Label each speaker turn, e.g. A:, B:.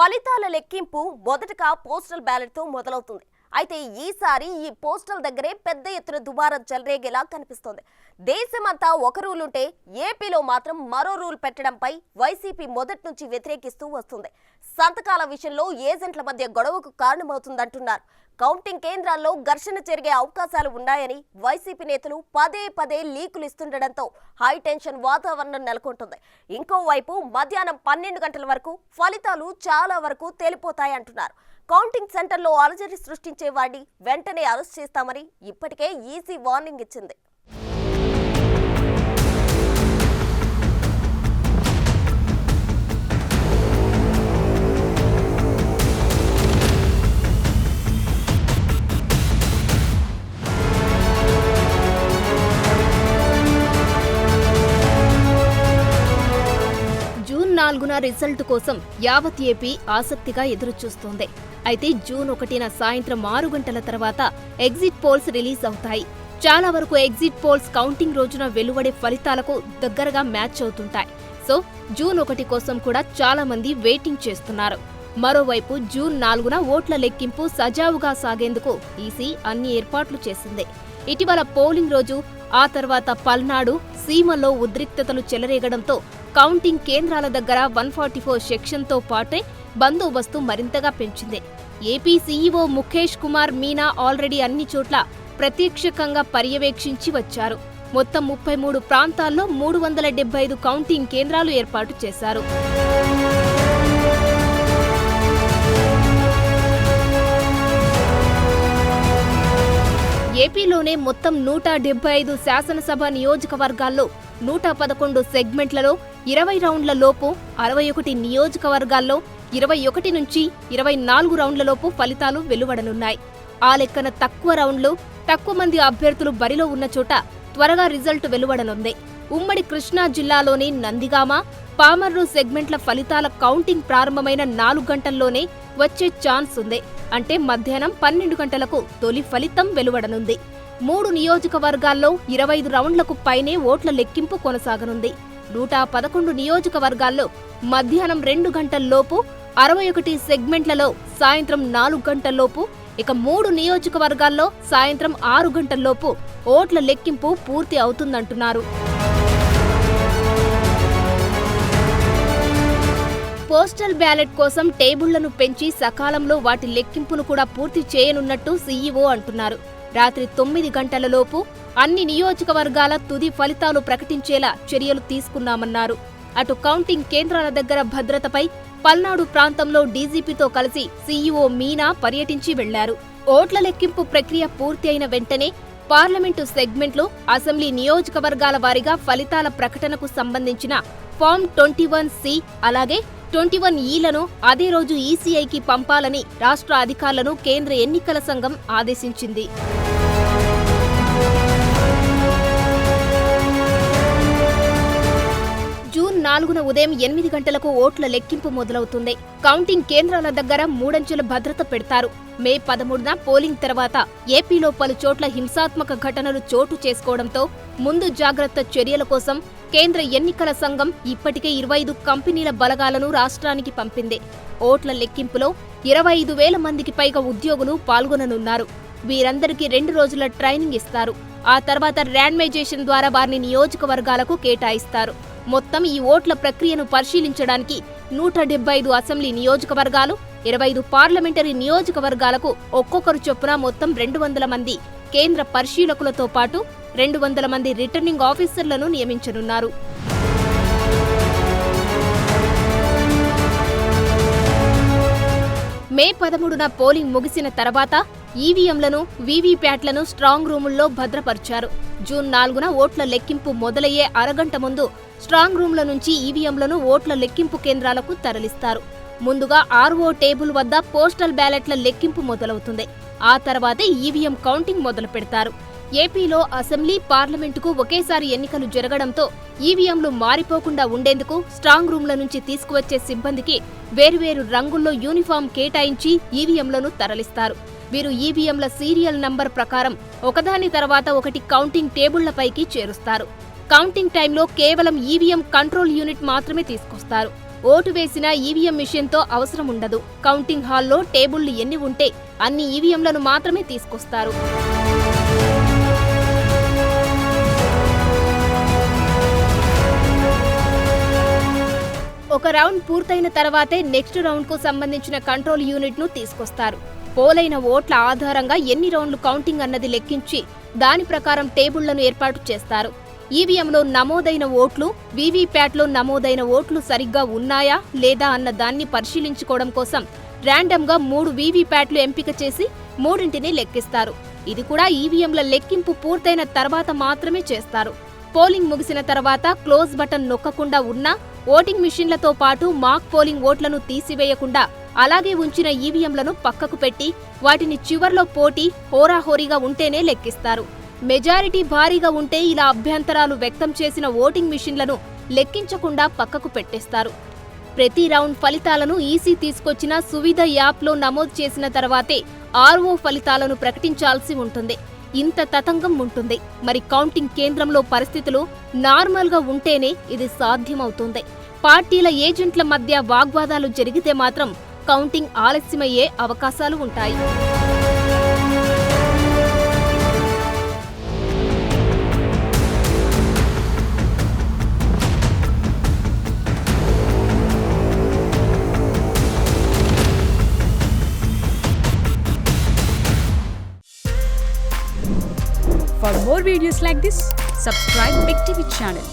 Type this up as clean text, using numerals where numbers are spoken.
A: ఫలితాల లెక్కింపు మొదటగా పోస్టల్ బ్యాలెట్తో మొదలవుతుంది. అయితే ఈసారి ఈ పోస్టల్ దగ్గరే పెద్ద ఎత్తున దుమారం చెలరేగేలా కనిపిస్తోంది. దేశమంతా ఒక రూల్ ఉంటే ఏపీలో మాత్రం మరో రూల్ పెట్టడంపై వైసీపీ మొదటి నుంచి వ్యతిరేకిస్తూ వస్తుంది. సంతకాల విషయంలో ఏజెంట్ల మధ్య గొడవకు కారణమవుతుందంటున్నారు. కౌంటింగ్ కేంద్రాల్లో ఘర్షణ జరిగే అవకాశాలు ఉన్నాయని వైసీపీ నేతలు పదే పదే లీకులు ఇస్తుండటంతో హైటెన్షన్ వాతావరణం నెలకొంటుంది. ఇంకోవైపు మధ్యాహ్నం 12 గంటల వరకు ఫలితాలు చాలా వరకు తేలిపోతాయంటున్నారు. కౌంటింగ్ సెంటర్లో అలజడి సృష్టించే వాడిని వెంటనే అరెస్ట్ చేస్తామని ఇప్పటికే ఈసీ వార్నింగ్ ఇచ్చింది.
B: జూన్ 4న రిజల్ట్ కోసం యావత్ ఏపీ ఆసక్తిగా ఎదురుచూస్తోంది. అయితే జూన్ 1న సాయంత్రం 6 గంటల తర్వాత ఎగ్జిట్ పోల్స్ రిలీజ్ అవుతాయి. చాలా వరకు ఎగ్జిట్ పోల్స్ కౌంటింగ్ రోజున వెలువడే ఫలితాలకు దగ్గరగా మ్యాచ్ అవుతుంటాయి. సో జూన్ 1 కోసం కూడా చాలా మంది వెయిటింగ్ చేస్తున్నారు. మరోవైపు జూన్ 4న ఓట్ల లెక్కింపు సజావుగా సాగేందుకు ఈసీ అన్ని ఏర్పాట్లు చేసింది. ఇటీవల పోలింగ్ రోజు, ఆ తర్వాత పల్నాడు, సీమలో ఉద్రిక్తతలు చెలరేగడంతో కౌంటింగ్ కేంద్రాల దగ్గర 144 సెక్షన్తో పాటే బందోబస్తు మరింతగా పెంచింది. AP CEO Mukesh Kumar Meena already అన్ని చోట్ల ప్రత్యక్షంగా పర్యవేక్షించి వచ్చారు. మొత్తం 33 ప్రాంతాల్లో 375 కౌంటింగ్ కేంద్రాలు ఏర్పాటు చేశారు. ఏపీలోనే మొత్తం 175 శాసనసభ నియోజకవర్గాల్లో 111 సెగ్మెంట్లలో 20 రౌండ్ల లోపు, 61 నియోజకవర్గాల్లో 21 నుంచి 24 రౌండ్లలోపు ఫలితాలు వెలువడనున్నాయి. ఆ లెక్కన తక్కువ రౌండ్లు, తక్కువ మంది అభ్యర్థులు బరిలో ఉన్న చోట త్వరగా రిజల్ట్ వెలువడనుంది. ఉమ్మడి కృష్ణా జిల్లాలోని నందిగామ, పామర్రు సెగ్మెంట్ల ఫలితాల కౌంటింగ్ ప్రారంభమైన 4 గంటల్లోనే వచ్చే ఛాన్స్ ఉంది. అంటే మధ్యాహ్నం 12 గంటలకు తొలి ఫలితం వెలువడనుంది. 3 నియోజకవర్గాల్లో 25 రౌండ్లకు పైనే ఓట్ల లెక్కింపు కొనసాగనుంది. 111 నియోజకవర్గాల్లో మధ్యాహ్నం 2 గంటల్లోపు, 61 సెగ్మెంట్లలో సాయంత్రం 4 గంటల్లోపు, ఇక 3 నియోజకవర్గాల్లో సాయంత్రం 6 గంటల్లోపు ఓట్ల లెక్కింపు పూర్తి అవుతుందంటున్నారు. పోస్టల్ బ్యాలెట్ కోసం టేబుళ్లను పెంచి సకాలంలో వాటి లెక్కింపును కూడా పూర్తి చేయనున్నట్టు సీఈఓ అంటున్నారు. రాత్రి 9 గంటలలోపు అన్ని నియోజకవర్గాల తుది ఫలితాలు ప్రకటించేలా చర్యలు తీసుకున్నామన్నారు. అటు కౌంటింగ్ కేంద్రాల దగ్గర భద్రతపై పల్నాడు ప్రాంతంలో డీజీపీతో కలిసి సీఈఓ మీనా పర్యటించి వెళ్లారు. ఓట్ల లెక్కింపు ప్రక్రియ పూర్తి అయిన వెంటనే పార్లమెంటు సెగ్మెంట్లు, అసెంబ్లీ నియోజకవర్గాల వారీగా ఫలితాల ప్రకటనకు సంబంధించిన ఫామ్ 21C అలాగే 21E అదే రోజు ఈసీఐకి పంపాలని రాష్ట్ర అధికారులను కేంద్ర ఎన్నికల సంఘం ఆదేశించింది. జూన్ 4న ఉదయం 8 గంటలకు ఓట్ల లెక్కింపు మొదలవుతుంది. కౌంటింగ్ కేంద్రాల దగ్గర 3 అంచెల భద్రత పెడతారు. మే 13న పోలింగ్ తర్వాత ఏపీలో పలు చోట్ల హింసాత్మక ఘటనలు చోటు చేసుకోవడంతో ముందు జాగ్రత్త చర్యల కోసం కేంద్ర ఎన్నికల సంఘం ఇప్పటికే 25 కంపెనీల బలగాలను రాష్ట్రానికి పంపింది. ఓట్ల లెక్కింపులో 25,000 మందికి పైగా ఉద్యోగులు పాల్గొననున్నారు. వీరందరికీ 2 రోజుల ట్రైనింగ్ ఇస్తారు. ఆ తర్వాత ర్యాండమైజేషన్ ద్వారా వారిని నియోజకవర్గాలకు కేటాయిస్తారు. మొత్తం ఈ ఓట్ల ప్రక్రియను పరిశీలించడానికి 175 అసెంబ్లీ నియోజకవర్గాలు, 25 పార్లమెంటరీ నియోజకవర్గాలకు ఒక్కొక్కరు చొప్పున మొత్తం 200 మంది కేంద్ర పరిశీలకులతో పాటు 200 మంది రిటర్నింగ్ ఆఫీసర్లను నియమించనున్నారు. మే 13న పోలింగ్ ముగిసిన తర్వాత ఈవీఎంలను, వీవీప్యాట్లను స్ట్రాంగ్ రూముల్లో భద్రపరిచారు. జూన్ 4న ఓట్ల లెక్కింపు మొదలయ్యే అరగంట ముందు స్ట్రాంగ్ రూమ్ల నుంచి ఈవీఎంలను ఓట్ల లెక్కింపు కేంద్రాలకు తరలిస్తారు. ముందుగా ఆర్ఓ టేబుల్ వద్ద పోస్టల్ బ్యాలెట్ల లెక్కింపు మొదలవుతుంది. ఆ తర్వాతే ఈవీఎం కౌంటింగ్ మొదలు పెడతారు. ఏపీలో అసెంబ్లీ, పార్లమెంటుకు ఒకేసారి ఎన్నికలు జరగడంతో ఈవీఎంలు మారిపోకుండా ఉండేందుకు స్ట్రాంగ్ రూమ్ల నుంచి తీసుకువచ్చే సిబ్బందికి వేర్వేరు రంగుల్లో యూనిఫామ్ కేటాయించి ఈవీఎంలను తరలిస్తారు. వీరు ఈవీఎంల సీరియల్ నంబర్ ప్రకారం ఒకదాని తర్వాత ఒకటి కౌంటింగ్ టేబుళ్లపైకి చేరుస్తారు. కౌంటింగ్ టైంలో కేవలం ఈవీఎం కంట్రోల్ యూనిట్ మాత్రమే తీసుకొస్తారు. ఓటు వేసిన ఈవీఎం మిషన్తో అవసరం ఉండదు. కౌంటింగ్ హాల్లో టేబుళ్లు ఎన్ని ఉంటే అన్ని ఈవీఎంలను మాత్రమే తీసుకొస్తారు. ఒక రౌండ్ పూర్తయిన తర్వాతే నెక్స్ట్ రౌండ్కు సంబంధించిన కంట్రోల్ యూనిట్ను తీసుకొస్తారు. పోలైన ఓట్ల ఆధారంగా ఎన్ని రౌండ్లు కౌంటింగ్ అన్నది లెక్కించి దాని ప్రకారం టేబుళ్లను ఏర్పాటు చేస్తారు. ఈవీఎంలో నమోదైన ఓట్లు, వీవీప్యాట్లో నమోదైన ఓట్లు సరిగ్గా ఉన్నాయా లేదా అన్న దాన్ని పరిశీలించుకోవడం కోసం ర్యాండమ్గా 3 వీవీప్యాట్లు ఎంపిక చేసి 3ంటిని లెక్కిస్తారు. ఇది కూడా ఈవీఎంల లెక్కింపు పూర్తయిన తర్వాత మాత్రమే చేస్తారు. పోలింగ్ ముగిసిన తర్వాత క్లోజ్ బటన్ నొక్కకుండా ఉన్నా, ఓటింగ్ మిషన్లతో పాటు మాక్ పోలింగ్ ఓట్లను తీసివేయకుండా అలాగే ఉంచిన ఈవీఎంలను పక్కకు పెట్టి వాటిని చివర్లో పోటీ హోరాహోరీగా ఉంటేనే లెక్కిస్తారు. మెజారిటీ భారీగా ఉంటే ఇలా అభ్యంతరాలు వ్యక్తం చేసిన ఓటింగ్ మిషన్లను లెక్కించకుండా పక్కకు పెట్టేస్తారు. ప్రతి రౌండ్ ఫలితాలను ఈసీ తీసుకొచ్చిన సువిధ యాప్లో నమోదు చేసిన తర్వాతే ఆర్ఓ ఫలితాలను ప్రకటించాల్సి ఉంటుంది. ఇంత తతంగం ఉంటుంది. మరి కౌంటింగ్ కేంద్రంలో పరిస్థితులు నార్మల్గా ఉంటేనే ఇది సాధ్యమవుతుంది. పార్టీల ఏజెంట్ల మధ్య వాగ్వాదాలు జరిగితే మాత్రం కౌంటింగ్ ఆలస్యమయ్యే అవకాశాలు ఉంటాయి.
C: For more videos like this, subscribe Big TV channel.